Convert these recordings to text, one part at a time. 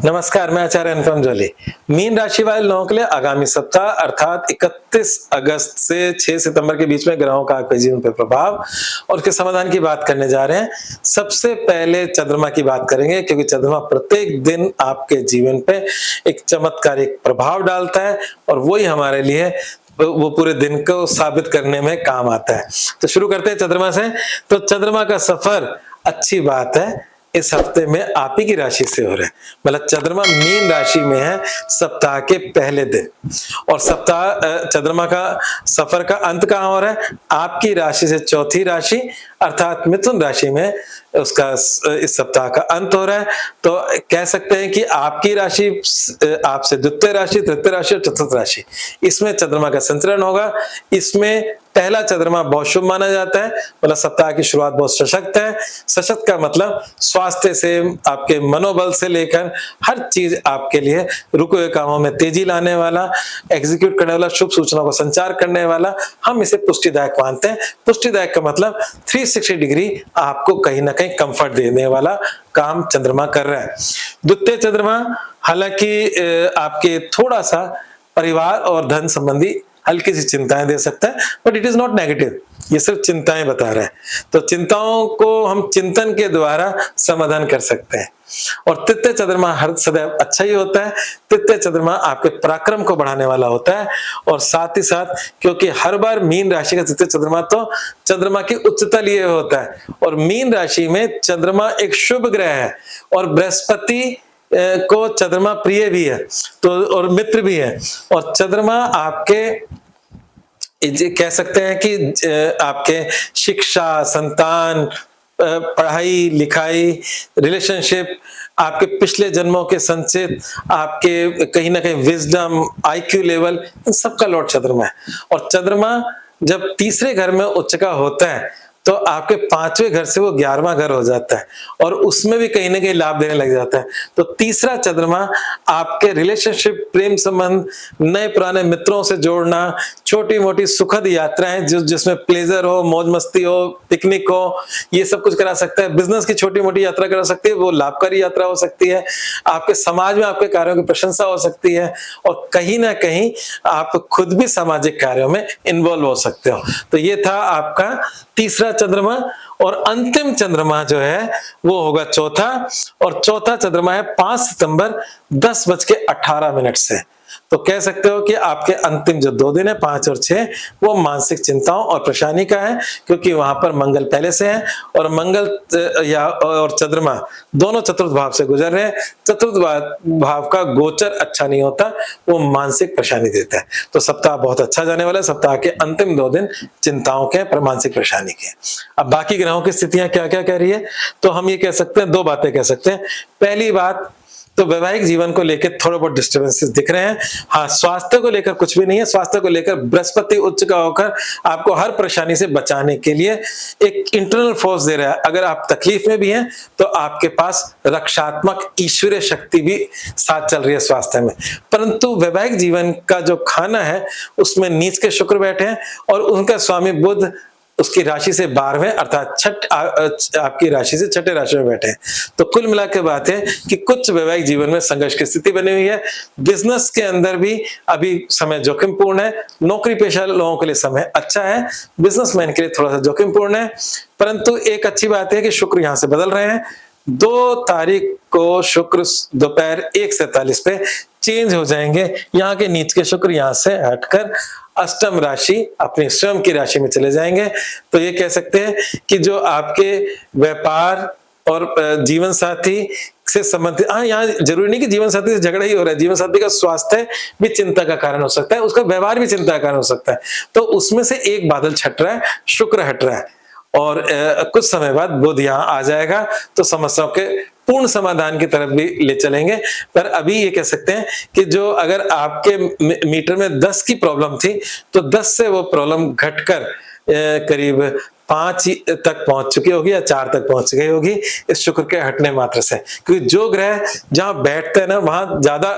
नमस्कार, मैं आचार्य अनुपम जोली। मीन राशि वाले लोगों के लिए आगामी सप्ताह अर्थात 31 अगस्त से 6 सितंबर के बीच में ग्रहों का आपके जीवन पर प्रभाव और उसके समाधान की बात करने जा रहे हैं। सबसे पहले चंद्रमा की बात करेंगे, क्योंकि चंद्रमा प्रत्येक दिन आपके जीवन पे एक चमत्कारिक प्रभाव डालता है और वही हमारे लिए वो पूरे दिन को साबित करने में काम आता है। तो शुरू करते हैं चंद्रमा से। तो चंद्रमा का सफर अच्छी बात है, इस हफ्ते में आप ही की राशि से हो रहा है। मतलब चंद्रमा मीन राशि में है सप्ताह के पहले दिन, और सप्ताह चंद्रमा का सफर का अंत कहां हो रहा है? आपकी राशि से चौथी राशि अर्थात मिथुन राशि में उसका इस सप्ताह का अंत हो रहा है। तो कह सकते हैं कि आपकी राशि आपसे द्वितीय राशि, तृतीय राशि और चतुर्थ राशि, इसमें चंद्रमा का संचरण होगा। इसमें पहला चंद्रमा बहुत शुभ माना जाता है, मतलब सप्ताह की शुरुआत बहुत सशक्त है। सशक्त का मतलब स्वास्थ्य से, आपके मनोबल से लेकर हर चीज आपके लिए रुके हुए कामों में तेजी लाने वाला, एग्जीक्यूट करने वाला, शुभ सूचनाओं को संचार करने वाला, हम इसे पुष्टिदायक मानते हैं। पुष्टिदायक का मतलब 360 डिग्री आपको कहीं ना कहीं कंफर्ट देने वाला काम चंद्रमा कर रहा है। द्वितीय चंद्रमा हालांकि आपके थोड़ा सा परिवार और धन संबंधी हल्की सी चिंताएं दे सकता है, but it is not negative, ये सिर्फ चिंताएं बता रहा है। तो चिंताओं को हम चिंतन के द्वारा समाधान कर सकते हैं। और तृतीय चंद्रमा हर सदैव अच्छा ही होता है। तृतीय चंद्रमा आपके पराक्रम को बढ़ाने वाला होता है, और साथ ही साथ क्योंकि हर बार मीन राशि का तृतीय चंद्रमा तो चंद्रमा की उच्चता लिए होता है, और मीन राशि में चंद्रमा एक शुभ ग्रह है, और बृहस्पति को चंद्रमा प्रिय भी है तो और मित्र भी है। और चंद्रमा आपके कह सकते हैं कि आपके शिक्षा, संतान, पढ़ाई लिखाई, रिलेशनशिप, आपके पिछले जन्मों के संचित, आपके कहीं ना कहीं विजडम, आईक्यू लेवल, इन सबका लॉर्ड चंद्रमा है। और चंद्रमा जब तीसरे घर में उच्च का होता है तो आपके 5वें घर से वो 11वां घर हो जाता है, और उसमें भी कहीं ना कहीं लाभ देने लग जाता है। तो तीसरा चंद्रमा आपके रिलेशनशिप, प्रेम संबंध, नए पुराने मित्रों से जोड़ना, छोटी मोटी सुखद यात्राएं जिसमें प्लेजर हो, मौज मस्ती हो, पिकनिक हो, ये सब कुछ करा सकता है। बिजनेस की छोटी मोटी यात्रा करा सकती है, वो लाभकारी यात्रा हो सकती है। आपके समाज में आपके कार्यों की प्रशंसा हो सकती है, और कहीं ना कहीं आप खुद भी सामाजिक कार्यों में इन्वॉल्व हो सकते हो। तो ये था आपका तीसरा चंद्रमा। और अंतिम चंद्रमा जो है वो होगा चौथा, और चौथा चंद्रमा है 5 सितंबर 10:18 से। तो कह सकते हो कि आपके अंतिम जो 2 दिन है 5 और 6, वो मानसिक चिंताओं और परेशानी का है, क्योंकि वहां पर मंगल पहले से है, और मंगल और चंद्रमा दोनों चतुर्थ भाव से गुजर रहे हैं। चतुर्थ भाव का गोचर अच्छा नहीं होता, वो मानसिक परेशानी देता है। तो सप्ताह बहुत अच्छा जाने वाला है। सप्ताह के अंतिम 2 दिन चिंताओं के, पर मानसिक परेशानी के। अब बाकी ग्रहों की स्थितियां क्या क्या कह रही है, तो हम ये कह सकते हैं, 2 बातें कह सकते हैं। पहली बात तो वैवाहिक जीवन को लेकर थोड़े बहुत डिस्टर्बेंसेस दिख रहे हैं। हाँ, स्वास्थ्य को लेकर कुछ भी नहीं है। स्वास्थ्य को लेकर बृहस्पति उच्च का होकर आपको हर परेशानी से बचाने के लिए एक इंटरनल फोर्स दे रहा है। अगर आप तकलीफ में भी हैं तो आपके पास रक्षात्मक ईश्वरीय शक्ति भी साथ चल रही है स्वास्थ्य में। परंतु वैवाहिक जीवन का जो खाना है उसमें नीच के शुक्र बैठे हैं, और उनका स्वामी बुध उसकी राशि से 12वें अर्थात आपकी राशि से 6ठे राशि में बैठे हैं। तो कुल मिला के बात है कि कुछ वैवाहिक जीवन में संघर्ष की स्थिति बनी हुई है। बिजनेस के अंदर भी अभी समय जोखिमपूर्ण है। नौकरी पेशा लोगों के लिए समय अच्छा है, बिजनेसमैन के लिए थोड़ा सा जोखिमपूर्ण है। परंतु एक अच्छी बात है कि शुक्र यहां से बदल रहे हैं। 2 तारीख को शुक्र दोपहर 1:47 पे चेंज हो जाएंगे। यहाँ के नीच के शुक्र यहाँ से हटकर अष्टम राशि, अपनी स्वयं की राशि में चले जाएंगे। तो ये कह सकते हैं कि जो आपके व्यापार और जीवन साथी से संबंधित, हाँ, यहाँ जरूरी नहीं कि जीवन साथी से झगड़ा ही हो रहा है। जीवन साथी का स्वास्थ्य भी चिंता का कारण हो सकता है, उसका व्यवहार भी चिंता का कारण हो सकता है। तो उसमें से एक बादल छट रहा है, शुक्र हट रहा है, और कुछ समय बाद बुध यहाँ आ जाएगा, तो समस्याओं के पूर्ण समाधान की तरफ भी ले चलेंगे। पर अभी ये कह सकते हैं कि जो अगर आपके मीटर में 10 की प्रॉब्लम थी, तो 10 से वो प्रॉब्लम घटकर करीब 5 तक पहुंच चुकी होगी, या 4 तक पहुंच गई होगी इस शुक्र के हटने मात्र से। क्योंकि जो ग्रह जहां बैठते हैं ना, वहां ज्यादा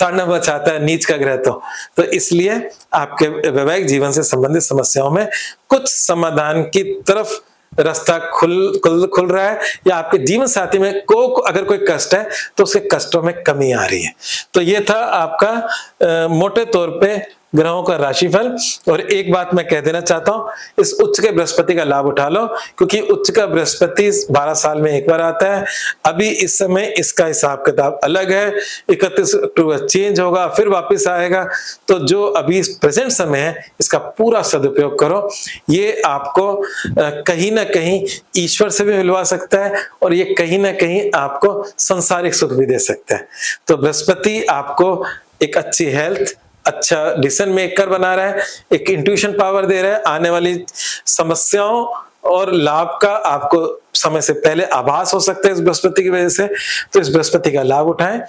तांडव मचाता है नीच का ग्रह। तो इसलिए आपके वैवाहिक जीवन से संबंधित समस्याओं में कुछ समाधान की तरफ रास्ता खुल रहा है, या आपके जीवन साथी में को अगर कोई कष्ट है तो उसके कष्टों में कमी आ रही है। तो ये था आपका मोटे तौर पे ग्रहों का राशिफल। और एक बात मैं कह देना चाहता हूं, इस उच्च के बृहस्पति का लाभ उठा लो, क्योंकि उच्च का बृहस्पति 12 साल में एक बार आता है। अभी इस समय इसका हिसाब किताब अलग है, 31 अक्टूबर चेंज होगा, फिर वापस आएगा। तो जो अभी प्रेजेंट समय है इसका पूरा सदुपयोग करो। ये आपको कहीं ना कहीं ईश्वर से भी मिलवा सकता है, और ये कहीं ना कहीं आपको सांसारिक सुख भी दे सकता है। तो बृहस्पति आपको एक अच्छी हेल्थ, अच्छा डिसीजन मेकर बना रहा है, एक इंट्यूशन पावर दे रहा है, आने वाली समस्याओं और लाभ का आपको समय से पहले आभास हो सकता है इस बृहस्पति की वजह से। तो इस बृहस्पति का लाभ उठाएं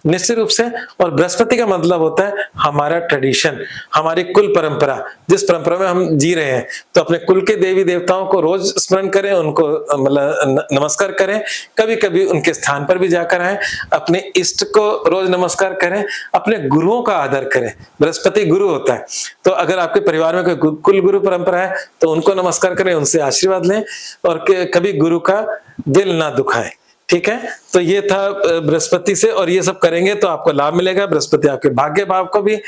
निश्चित रूप से। और बृहस्पति का मतलब होता है हमारा ट्रेडिशन, हमारी कुल परंपरा, जिस परंपरा में हम जी रहे हैं। तो अपने कुल के देवी देवताओं को रोज स्मरण करें, उनको मतलब नमस्कार करें, कभी कभी उनके स्थान पर भी जाकर आए, अपने इष्ट को रोज नमस्कार करें, अपने गुरुओं का आदर करें। बृहस्पति गुरु होता है, तो अगर आपके परिवार में कोई कुल गुरु परंपरा है तो उनको नमस्कार करें, उनसे आशीर्वाद लें, और कभी गुरु का दिल ना दुखाए। ठीक है, तो ये था बृहस्पति से, और ये सब करेंगे तो आपको लाभ मिलेगा। बृहस्पति आपके भाग्य भाव को भी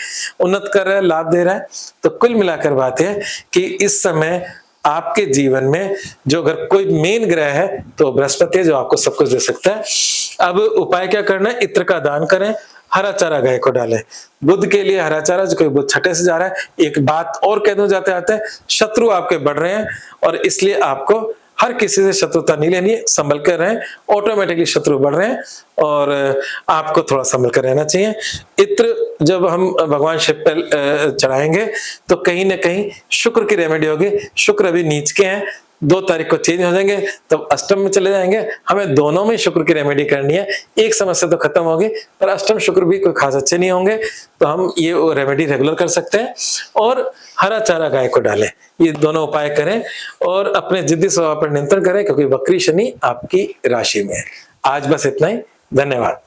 उन्नत कर रहा है, लाभ दे रहा है। तो कुल मिलाकर बात है कि इस समय आपके जीवन में जो अगर कोई मेन ग्रह है तो बृहस्पति है, जो आपको सब कुछ दे सकता है। अब उपाय क्या करना है? इत्र का दान करें, हरा चारा गाय को डालें। बुध के लिए हरा चारा, जो कोई बुध छठे से जा रहा है। एक बात और कह दूं जाते आते, शत्रु आपके बढ़ रहे हैं, और इसलिए आपको हर किसी से शत्रुता नहीं लेनी है, संभल कर रहें। ऑटोमेटिकली शत्रु बढ़ रहे हैं और आपको थोड़ा संभल कर रहना चाहिए। इत्र जब हम भगवान शिव पर चढ़ाएंगे तो कहीं ना कहीं शुक्र की रेमेडी होगी। शुक्र अभी नीच के हैं, 2 तारीख को चेंज हो जाएंगे, तब अष्टम में चले जाएंगे। हमें दोनों में शुक्र की रेमेडी करनी है। एक समस्या तो खत्म होगी, पर अष्टम शुक्र भी कोई खास अच्छे नहीं होंगे, तो हम ये रेमेडी रेगुलर कर सकते हैं। और हरा चारा गाय को डालें, ये दोनों उपाय करें, और अपने जिद्दी स्वभाव पर नियंत्रण करें, क्योंकि वक्री शनि आपकी राशि में है। आज बस इतना ही, धन्यवाद।